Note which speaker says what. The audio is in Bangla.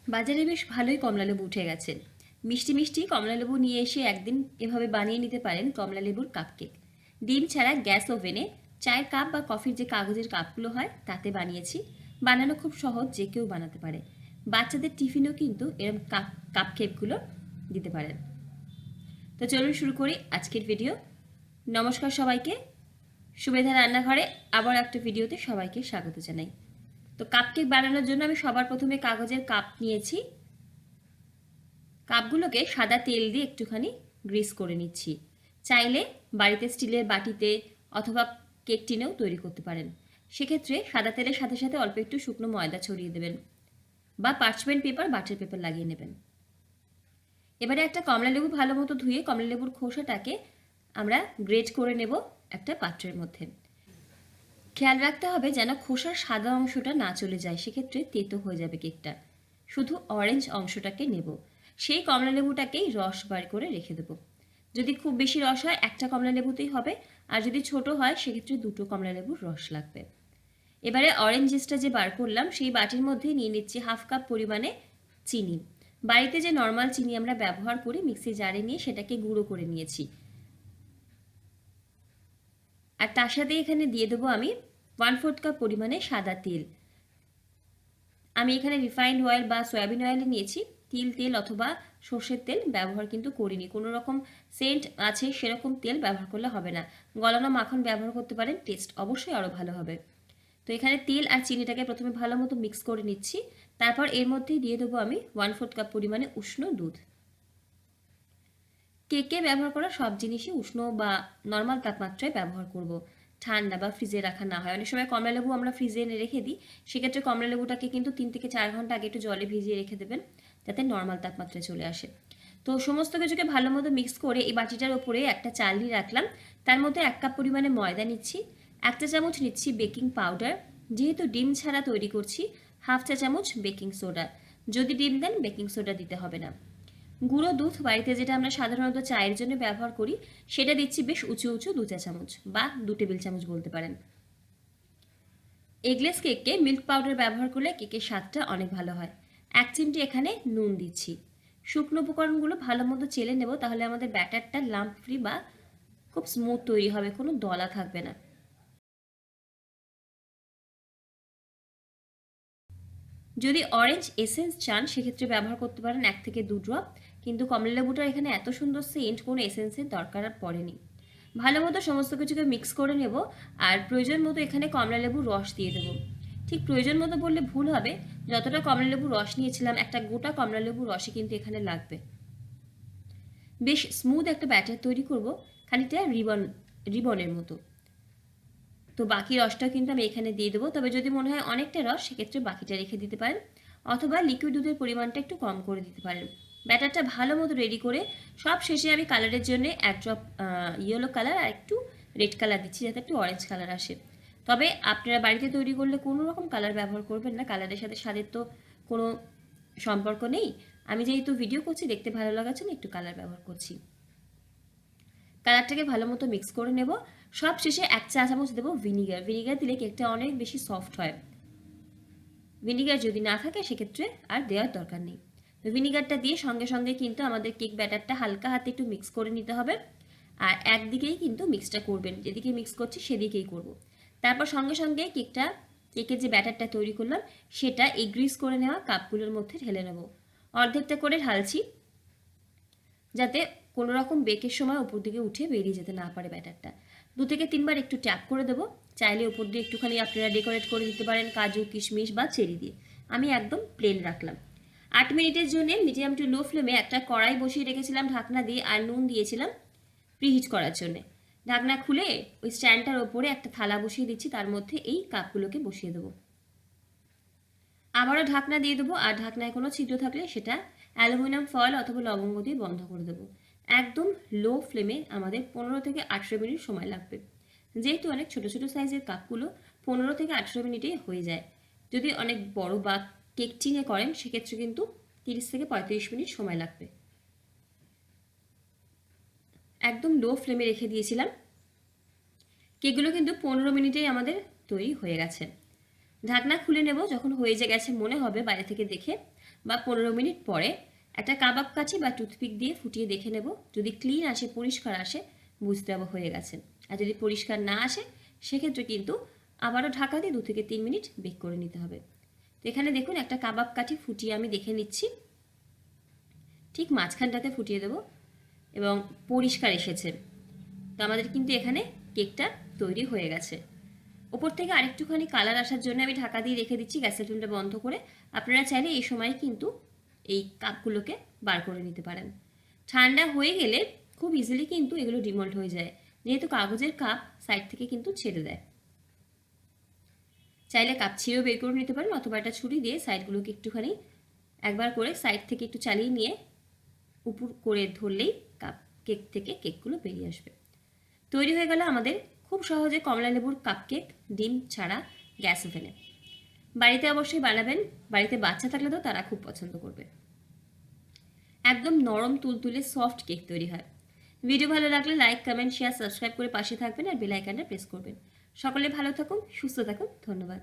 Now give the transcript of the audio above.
Speaker 1: বাজারে বেশ ভালোই কমলালেবু উঠে গেছে। মিষ্টি মিষ্টি কমলালেবু নিয়ে এসে একদিন এভাবে বানিয়ে নিতে পারেন কমলালেবুর কাপকেক। ডিম ছাড়া গ্যাস ওভেনে চায়ের কাপ বা কফির যে কাগজের কাপগুলো হয় তাতে বানিয়েছি। বানানো খুব সহজ, যে কেউ বানাতে পারে। বাচ্চাদের টিফিনেও কিন্তু এরকম কাপকেকগুলো দিতে পারেন। তো চলুন শুরু করি আজকের ভিডিও। নমস্কার সবাইকে, সুমেধা রান্নাঘরে আবার একটা ভিডিওতে সবাইকে স্বাগত জানাই। তো কাপকেক বানানোর জন্য আমি সবার প্রথমে কাগজের কাপ নিয়েছি। কাপগুলোকে সাদা তেল দিয়ে একটুখানি গ্রিস করে নিচ্ছি। চাইলে বাড়িতে স্টিলের বাটিতে অথবা কেক টিনেও তৈরি করতে পারেন। সেক্ষেত্রে সাদা তেলের সাথে সাথে অল্প একটু শুকনো ময়দা ছড়িয়ে দেবেন বা পার্চমেন্ট পেপার, বাটার পেপার লাগিয়ে নেবেন। এবারে একটা কমলালেবু ভালো মতো ধুয়ে কমলালেবুর খোসাটাকে আমরা গ্রেট করে নেব একটা পাত্রের মধ্যে। খেয়াল রাখতে হবে যেন খোসার সাদা অংশটা না চলে যায়, সেক্ষেত্রে তেতো হয়ে যাবে কেকটা। শুধু অরেঞ্জ অংশটাকে নেব। সেই কমলালেবুটাকেই রস বার করে রেখে দেবো। যদি খুব বেশি রস হয় একটা কমলালেবুতেই হবে, আর যদি ছোট হয় সেক্ষেত্রে দুটো কমলালেবুর রস লাগবে। এবারে অরেঞ্জ জুসটা যে বার করলাম সেই বাটির মধ্যে নিয়ে নিচ্ছি হাফ কাপ পরিমাণে চিনি। বাড়িতে যে নর্মাল চিনি আমরা ব্যবহার করি মিক্সি জারে নিয়ে সেটাকে গুঁড়ো করে নিয়েছি। আর তার সাথে এখানে দিয়ে দেবো আমি 1/4 কাপ পরিমাণে সাদা তেল। আমি এখানে রিফাইন্ড অয়েল বা সয়াবিন অয়েল নিয়েছি। তিল তেল অথবা সর্ষের তেল ব্যবহার কিন্তু করিনি। কোনো রকম সেন্ট আছে সেরকম তেল ব্যবহার করলে হবে না। গলানো মাখন ব্যবহার করতে পারেন, টেস্ট অবশ্যই আরও ভালো হবে। তো এখানে তেল আর চিনিটাকে প্রথমে ভালো মতো মিক্স করে নিচ্ছি। তারপর এর মধ্যেই দিয়ে দেবো আমি 1/4 কাপ পরিমাণে উষ্ণ দুধ। কেকে ব্যবহার করা সব জিনিসই উষ্ণ বা নর্মাল তাপমাত্রায় ব্যবহার করব। ঠান্ডা বা ফ্রিজে রাখা না হয়। অনেক সময় কমলালেবু আমরা ফ্রিজে এনে রেখে দিই, সেক্ষেত্রে কমলালেবুটাকে কিন্তু 3 থেকে 4 ঘন্টা আগে একটু জলে ভিজিয়ে রেখে দেবেন, যাতে নর্মাল তাপমাত্রায় চলে আসে। তো সমস্ত কিছুকে ভালো মতো মিক্স করে এই বাটিটার ওপরে একটা চালনি রাখলাম। তার মধ্যে 1 কাপ পরিমাণে ময়দা নিচ্ছি, 1 চা চামচ নিচ্ছি বেকিং পাউডার। যেহেতু ডিম ছাড়া তৈরি করছি, 1/2 চা চামচ বেকিং সোডা। যদি ডিম দেন বেকিং সোডা দিতে হবে না। গুঁড়ো দুধ বাড়িতে যেটা আমরা সাধারণত চায়ের জন্য ব্যবহার করি সেটা দিচ্ছি বেশ উঁচু উঁচু 2 চা চামচ বা 2 টেবিল চামচ বলতে পারেন। এগলেস কেককে মিল্ক পাউডার ব্যবহার করলে কেকের স্বাদটা অনেক ভালো হয়। 1 চিমটি এখানে নুন দিচ্ছি। শুকনো উপকরণগুলো ভালো মতো চেলে নেব, তাহলে আমাদের ব্যাটারটা লাম্প ফ্রি বা খুব স্মুথ তৈরি হবে, কোনো দলা থাকবে না। যদি অরেঞ্জ এসেন্স চান সেক্ষেত্রে ব্যবহার করতে পারেন 1 থেকে 2 ড্রপ, কিন্তু কমলালেবুটার এখানে এত সুন্দর সেন্ট, কোনো এসেন্সের দরকার আর পড়েনি। ভালো মতো সমস্ত কিছুকে মিক্স করে নেব। আর প্রয়োজন মতো এখানে কমলালেবুর রস দিয়ে দেবো। ঠিক প্রয়োজন মতো বললে ভুল হবে, যতটা কমলালেবুর রস নিয়েছিলাম একটা গোটা কমলালেবুর রসই কিন্তু এখানে লাগবে। বেশ স্মুথ একটা ব্যাটার তৈরি করব, খানিকটা রিবনের মতো। তো বাকি রসটাও কিন্তু আমি এখানে দিয়ে দেবো। তবে যদি মনে হয় অনেকটা রস সেক্ষেত্রে বাকিটা রেখে দিতে পারেন, অথবা লিকুইড দুধের পরিমাণটা একটু কম করে দিতে পারেন। ব্যাটারটা ভালো মতো রেডি করে সব শেষে আমি কালারের জন্য 1 ড্রপ ইয়েলো কালার আর একটু রেড কালার দিচ্ছি, যাতে একটু অরেঞ্জ কালার আসে। তবে আপনারা বাড়িতে তৈরি করলে কোনো রকম কালার ব্যবহার করবেন না, কালারের সাথে স্বাদের তো কোনো সম্পর্ক নেই। আমি যেহেতু ভিডিও করছি, দেখতে ভালো লাগার জন্য একটু কালার ব্যবহার করছি। কালারটাকে ভালো মতো মিক্স করে নেব। সব শেষে 1 চা চামচ দেবো ভিনিগার। ভিনিগার দিলে কেকটা অনেক বেশি সফট হয়। ভিনিগার যদি না থাকে সেক্ষেত্রে আর দেওয়ার দরকার নেই। তো ভিনিগারটা দিয়ে সঙ্গে সঙ্গে কিন্তু আমাদের কেক ব্যাটারটা হালকা হাতে একটু মিক্স করে নিতে হবে। আর একদিকেই কিন্তু মিক্সটা করবেন, যেদিকে মিক্স করছি সেদিকেই করব। তারপর সঙ্গে সঙ্গে কেকের যে ব্যাটারটা তৈরি করলাম সেটা এই গ্রিস করে নেওয়া কাপগুলোর মধ্যে ঢেলে নেব। অর্ধেকটা করে ঢালছি, যাতে কোনো রকম বেকের সময় উপর দিকে উঠে বেরিয়ে যেতে না পারে ব্যাটারটা। 2 থেকে 3 বার একটু ট্যাপ করে দেবো। চাইলে উপর দিয়ে একটুখানি আপনারা ডেকোরেট করে দিতে পারেন কাজু, কিশমিশ বা চেরি দিয়ে। আমি একদম প্লেন রাখলাম। 8 মিনিটের জন্য মিডিয়াম টু লো ফ্লেমে একটা কড়াই বসিয়ে রেখেছিলাম ঢাকনা দিয়ে, আর নুন দিয়েছিলাম প্রিহিট করার জন্য। ঢাকনা খুলে ওই স্ট্যান্ডটার ওপরে একটা থালা বসিয়ে দিচ্ছি, তার মধ্যে এই কাপগুলোকে বসিয়ে দেবো। আবারও ঢাকনা দিয়ে দেবো, আর ঢাকনায় কোনো ছিদ্র থাকলে সেটা অ্যালুমিনিয়াম ফয়েল অথবা লবঙ্গ দিয়ে বন্ধ করে দেবো। একদম লো ফ্লেমে আমাদের 15 থেকে 18 মিনিট সময় লাগবে। যেহেতু অনেক ছোট ছোট সাইজের কাপগুলো 15 থেকে 18 মিনিটেই হয়ে যায়। যদি অনেক বড় বা কেক টিনে করেন সেক্ষেত্রে কিন্তু 30 থেকে 35 মিনিট সময় লাগবে। একদম লো ফ্লেমে রেখে দিয়েছিলাম। কেকগুলো কিন্তু 15 মিনিটেই আমাদের তৈরি হয়ে গেছে। ঢাকনা খুলে নেব, যখন হয়ে গেছে মনে হবে বাইরে থেকে দেখে, বা 15 মিনিট পরে একটা কাবাব কাঠি বা টুথপিক দিয়ে ফুটিয়ে দেখে নেব। যদি ক্লিন আসে, পরিষ্কার আসে, বুঝতে হবে হয়ে গেছে। আর যদি পরিষ্কার না আসে, সেক্ষেত্রে কিন্তু আবারও ঢাকা দিয়ে 2 থেকে 3 মিনিট বেক করে নিতে হবে। তো এখানে দেখুন একটা কাবাব কাঠি ফুটিয়ে আমি দেখে নিচ্ছি, ঠিক মাঝখানটাতে ফুটিয়ে দেবো এবং পরিষ্কার এসেছে। তো আমাদের কিন্তু এখানে কেকটা তৈরি হয়ে গেছে। ওপর থেকে আরেকটুখানি কালার আসার জন্য আমি ঢাকা দিয়ে রেখে দিচ্ছি, গ্যাসের ফ্লেমটা বন্ধ করে। আপনারা চাইলে এই সময় কিন্তু এই কাপগুলোকে বার করে নিতে পারেন। ঠান্ডা হয়ে গেলে খুব ইজিলি কিন্তু এগুলো ডিমল্ট হয়ে যায়, যেহেতু কাগজের কাপ সাইড থেকে কিন্তু ছেড়ে দেয়। চাইলে কাপ ছিঁড়েও বের করে নিতে পারেন, অথবা একটা ছুরি দিয়ে সাইডগুলোকে একটুখানি একবার করে সাইড থেকে একটু চালিয়ে নিয়ে উপর করে ধরলেই কেক থেকে কেকগুলো বেরিয়ে আসবে। তৈরি হয়ে গেল আমাদের খুব সহজে কমলা লেবুর কাপকেক, ডিম ছাড়া, গ্যাস ওভেনে। বাড়িতে অবশ্যই বানাবেন, বাড়িতে বাচ্চা থাকলে তো তারা খুব পছন্দ করবে। একদম নরম তুলতুলে সফট কেক তৈরি হয়। ভিডিও ভালো লাগলে লাইক, কমেন্ট, শেয়ার, সাবস্ক্রাইব করে পাশে থাকবেন আর বেল আইকনটা প্রেস করবেন। সকলে ভালো থাকুন, সুস্থ থাকুন, ধন্যবাদ।